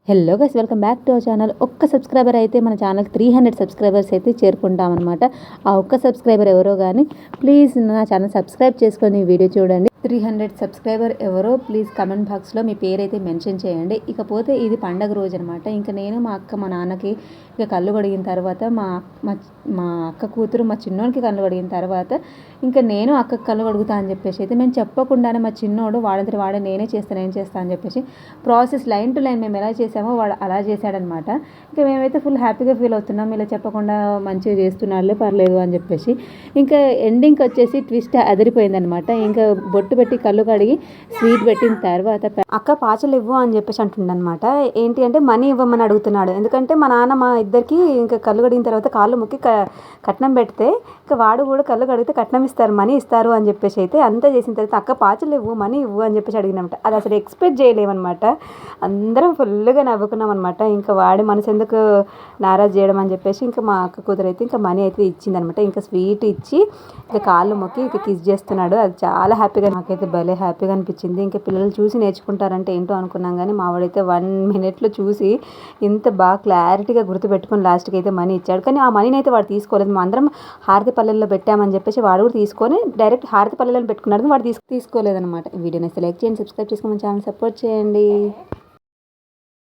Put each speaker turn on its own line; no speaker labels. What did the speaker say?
Hello guys, welcome back to our channel. ఒక్క subscriber అయితే మన ఛానల్ 300 సబ్స్క్రైబర్స్ అయితే చేరుకుంటామన్నమాట. ఆ ఒక్క సబ్స్క్రైబర్ ఎవరో కానీ ప్లీజ్ నా ఛానల్ సబ్స్క్రైబ్ చేసుకొని వీడియో చూడండి. 300 సబ్స్క్రైబర్ ఎవరో ప్లీజ్ కమెంట్ బాక్స్లో మీ పేరైతే మెన్షన్ చేయండి. ఇకపోతే ఇది పండగ రోజు అనమాట. ఇంకా నేను మా అక్క మా నాన్నకి ఇక కళ్ళు కడిగిన తర్వాత మా మా అక్క కూతురు మా చిన్నోడికి కళ్ళు కడిగిన తర్వాత ఇంకా నేను అక్కకి కళ్ళు కడుగుతా అని చెప్పేసి అయితే మేము చెప్పకుండానే మా చిన్నోడు వాడంతటి వాడే నేనే చేస్తాను అని చెప్పేసి ప్రాసెస్ లైన్ టు లైన్ మేము ఎలా చేసామో వాడు అలా చేశాడనమాట. ఇంకా మేమైతే ఫుల్ హ్యాపీగా ఫీల్ అవుతున్నాం, ఇలా చెప్పకుండా మంచిగా చేస్తున్నాడులే పర్లేదు అని చెప్పేసి. ఇంకా ఎండింగ్కి వచ్చేసి ట్విస్ట్ అదిరిపోయిందనమాట. ఇంకా బొట్టు పెట్టి కళ్ళు కడిగి స్వీట్ పెట్టిన తర్వాత అక్క పాచలు ఇవ్వు అని చెప్పేసి అంటుండనమాట. ఏంటి అంటే మనీ ఇవ్వమని అడుగుతున్నాడు. ఎందుకంటే మా నాన్న మా ఇద్దరికి ఇంకా కళ్ళు కడిగిన తర్వాత కాళ్ళు ముక్కి కట్నం పెడితే ఇంకా వాడు కూడా కళ్ళు కడిగితే కట్నం ఇస్తారు, మనీ ఇస్తారు అని చెప్పేసి అయితే అంతా చేసిన తర్వాత అక్క పాచలు ఇవ్వు మనీ ఇవ్వు అని చెప్పేసి అడిగినమాట. అది అసలు ఎక్స్పెక్ట్ చేయలేమన్నమాట. అందరం ఫుల్గా నవ్వుకున్నాం అనమాట. ఇంకా వాడి మనసు ఎందుకు నారాజ్ చేయడం అని చెప్పేసి ఇంకా మా అక్క కూతురు అయితే ఇంకా మనీ అయితే ఇచ్చిందనమాట. ఇంకా స్వీట్ ఇచ్చి ఇంకా కాళ్ళు మొక్కి ఇంకా కిస్ చేస్తున్నాడు. అది చాలా హ్యాపీగా, నాకైతే భలే హ్యాపీగా అనిపించింది. ఇంకా పిల్లలు చూసి నేర్చుకుంటారంటే ఏంటో అనుకున్నాం కానీ మా వాడైతే 1 minute చూసి ఇంత బాగా క్లారిటీగా గుర్తుపెట్టుకుని లాస్ట్కి అయితే మనీ ఇచ్చాడు. కానీ ఆ మనీని అయితే వాడు తీసుకోలేదు. మేము అందరం హారతి పల్లెల్లో పెట్టామని చెప్పేసి వాడు కూడా తీసుకొని డైరెక్ట్ హారతి పల్లెల్లో పెట్టుకున్నాడు. వాడు తీసుకోలేదన్నమాట. వీడియోని అయితే లైక్ చేయండి, సబ్స్క్రైబ్ చేసుకొని ఛానల్ సపోర్ట్ చేయండి.